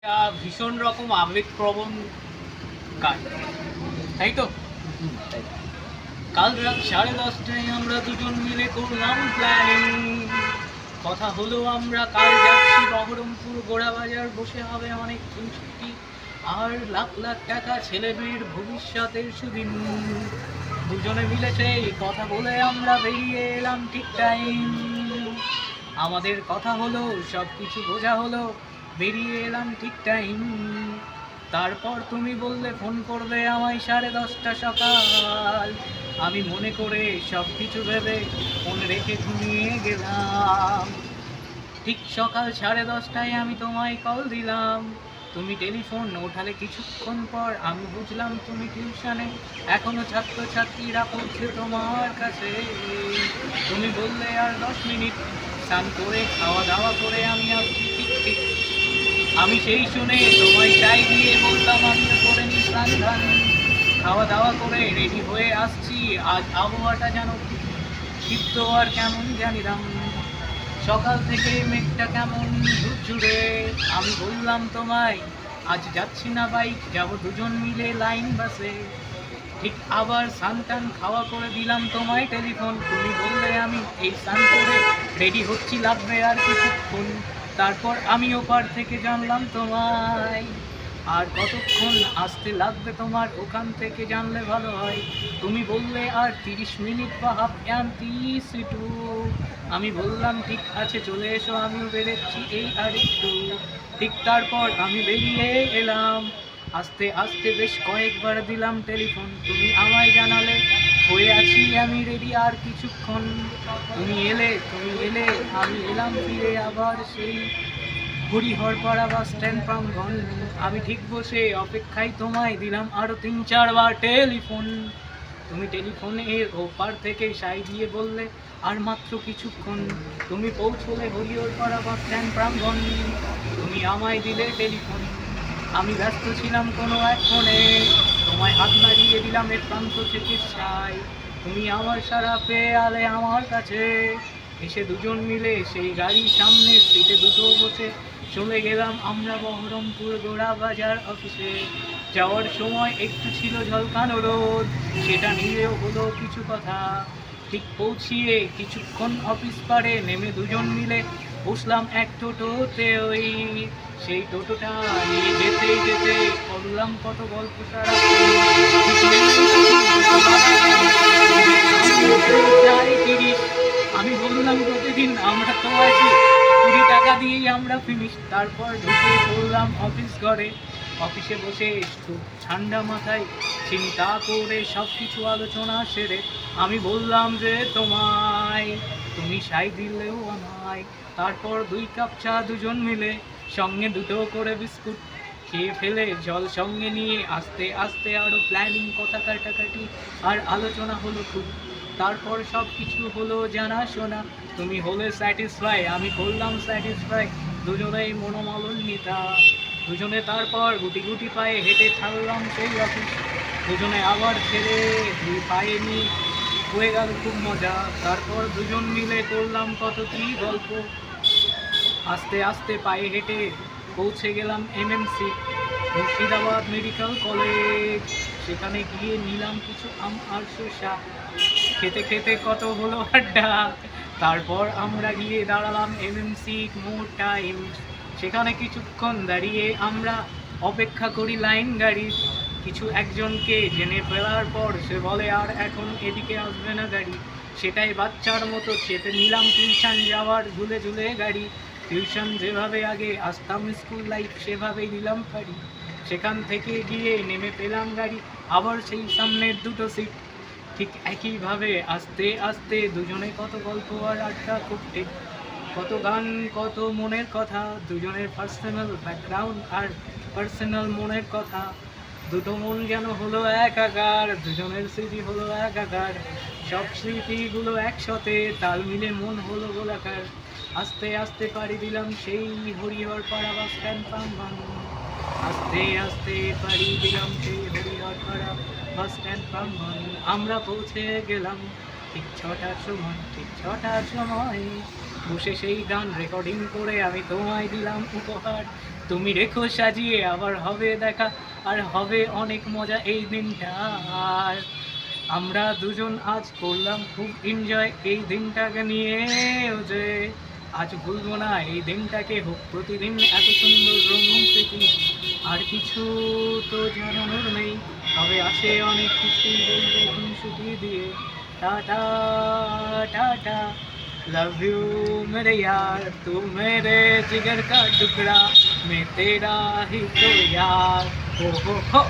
একটা ভীষণ রকম আবেগপ্রবণ গান, তাই তো? তাই। কাল রাত 10:30টায় আমরা দুজন মিলে করলাম প্ল্যানিং। কথা হলো আমরা কাল যাচ্ছি বহরমপুর গোড়াবাজার, বসে হবে অনেক ছুটি আর লাখ লাখ টাকা ছেলেমেয়ের ভবিষ্যতের সুদিন। দুজনে মিলে সেই কথা বলে আমরা বেরিয়ে এলাম ঠিক টাইম। আমাদের কথা হলো, সব কিছু বোঝা হলো, বেরিয়ে এলাম ঠিক টাইম। তারপর তুমি বললে ফোন করবে আমায় 10:30 সকাল। আমি মনে করে সব কিছু ভেবে ফোন রেখে ঘুমিয়ে গেলাম। ঠিক সকাল 10:30টায় আমি তোমায় কল দিলাম। তুমি টেলিফোন ওঠালে কিছুক্ষণ পর। আমি বুঝলাম তুমি টিউশনে, এখনো ছাত্রছাত্রীরা পড়ছে তোমার কাছে। তুমি বললে আর 10 মিনিট, স্নান করে খাওয়া দাওয়া করে আমি আসছি ঠিক ঠিক। আমি সেই শুনে তোমায় চাই দিয়ে বললাম আমিও করে নি স্নান ধান। খাওয়া দাওয়া করে রেডি হয়ে আসছি। আজ আবহাওয়াটা যেন ক্ষিপ্ত আর কেমন জানিলাম। সকাল থেকে মেঘটা কেমন ঝুরঝুরে। আমি বললাম তোমায় আজ যাচ্ছি না বাইক, যাব দুজন মিলে লাইন বাসে। ঠিক আবার স্নান খাওয়া করে দিলাম তোমায় টেলিফোন। তুমি বললে আমি এই স্নান করে রেডি হচ্ছি, লাগবে আর কিছুক্ষণ। তারপর আমি ওপার থেকে জানলাম তোমায় আর কতক্ষণ আসতে লাগবে তোমার ওখান থেকে জানলে ভালো হয়। তুমি বললে আর 30 মিনিট বা হাফ অ্যান 30 আমি বললাম ঠিক আছে চলে এসো, আমিও বেরোচ্ছি এই আর একটু। ঠিক তারপর আমি বেরিয়ে এলাম। আস্তে আস্তে বেশ কয়েকবার দিলাম টেলিফোন। তুমি আমায় জানালে হয়ে আছি আমি রেডি আর কিছুক্ষণ। তুমি এলে আমি এলাম ফিরে আবার সেই হরিহরপাড়া বাস স্ট্যান্ড প্রাঙ্গণ। আমি ঠিক বসে অপেক্ষায় তোমায় দিলাম আরো 3-4 বার টেলিফোন। তুমি টেলিফোনের ওপার থেকে সাই দিয়ে বললে আর মাত্র কিছুক্ষণ। তুমি পৌঁছলে হরিহরপাড়া বাস স্ট্যান্ড প্রাঙ্গণ। তুমি আমায় দিলে টেলিফোন। আমি ব্যস্ত ছিলাম কোনো এক ফোনে। তোমায় হাত নাড়িয়ে দিলাম এর প্রান্ত থেকে সাই। তুমি আমার সারা পেয়ে আলে আমার কাছে। এসে দুজন মিলে সেই গাড়ির সামনে সিটে দুটো বসে চলে গেলাম আমরা বহরমপুর গোড়া বাজার অফিসে। যাওয়ার সময় একটু ছিল ঝলকানো রোদ, সেটা নিয়েও হলো কিছু কথা। ঠিক পৌঁছিয়ে কিছুক্ষণ অফিস পারে নেমে দুজন মিলে বসলাম এক টোটোতে। ওই সেই টোটোটা নিয়ে যেতে যেতে করলাম কত গল্প সারা। আমি বললাম প্রতিদিন আমরা তো আছি 20 টাকা দিয়েই আমরা ফিনিশ। তারপর ঢুকে পড়লাম অফিস ঘরে। অফিসে বসে খুব ঠান্ডা মাথায় চিন্তা করে সব কিছু আলোচনা সেরে আমি বললাম যে তোমায়, তুমি সাই দিলেও আমায়। তারপর 2 কাপ চা দুজন মিলে, সঙ্গে দুটো করে বিস্কুট খেয়ে ফেলে জল সঙ্গে নিয়ে আস্তে আস্তে আরও প্ল্যানিং, কথা কাটাকাটি আর আলোচনা হলো খুব। তারপর সব কিছু হলো জানাশোনা। তুমি হলে স্যাটিসফাই, আমি করলাম স্যাটিসফাই, দুজনেই মনোমালিন্যতা। দুজনে তারপর গুটি গুটি পায়ে হেঁটে ছাড়লাম সেই অফিস। দুজনে আবার ছেড়ে দুই পায়ে নিয়ে হয়ে গেল খুব মজা। তারপর দুজন মিলে করলাম কত কি গল্প। আস্তে আস্তে পায়ে হেঁটে পৌঁছে গেলাম এমএমসি, মুর্শিদাবাদ মেডিকেল কলেজ। সেখানে গিয়ে নিলাম কিছু আম আর শসা। খেতে খেতে কত হলো আড্ডা। তারপর আমরা গিয়ে দাঁড়ালাম এমএমসি মোর টাইম। সেখানে কিছুক্ষণ দাঁড়িয়ে আমরা অপেক্ষা করি লাইন গাড়ির। কিছু একজনকে জেনে ফেলার পর সে বলে আর এখন এদিকে আসবে না গাড়ি। সেটাই বাচ্চার মতো চেপে নিলাম টিউশন যাওয়ার ঝুলে ঝুলে গাড়ি। টিউশন যেভাবে আগে আসতাম স্কুল লাইফ সেভাবেই দিলাম পারি। সেখান থেকে গিয়ে নেমে পেলাম গাড়ি, আবার সেই সামনের দুটো সিট। ঠিক একইভাবে আস্তে আস্তে দুজনে কত গল্প আর আড্ডা, খুব ঠিক কত গান, কত মনের কথা, দুজনের পার্সোনাল ব্যাকগ্রাউন্ড আর পার্সোনাল মনের কথা। দুটো মন যেন হলো একাকার, দুজনের স্মৃতি হলো একাকার। সব স্মৃতিগুলো একসাথে তাল মিলে মন হলো গোলাকার। আস্তে আস্তে পাড়ি দিলাম সেই হরিহরপাড়া বাস স্ট্যান্ড প্রাঙ্গণ। আস্তে আস্তে পাড়ি দিলাম সেই হরিহরপাড়া বাস স্ট্যান্ড প্রাঙ্গণ। আমরা পৌঁছে গেলাম ঠিক 6টার সময়, ঠিক 6টার সময়। বসে সেই গান রেকর্ডিং করে আমি তোমায় দিলাম উপহার। তুমি রেখো সাজিয়ে, আবার হবে দেখা, আর হবে অনেক মজা এই দিনটা। আর আমরা দুজন আজ করলাম খুব এনজয় এই দিনটাকে নিয়ে, ও যে আজ ভুলবো না এই দিনটাকে, হোক প্রতিদিন এত সুন্দর রঙিন স্মৃতি। আর কিছু তো জানানোর নেই, তবে আছে অনেক কিছুই বলবো খুনসুটি দিয়ে। টাটা, টাটা, लव यू मेरे यार, तू मेरे जिगर का टुकड़ा, मैं तेरा ही तो यार, हो हो।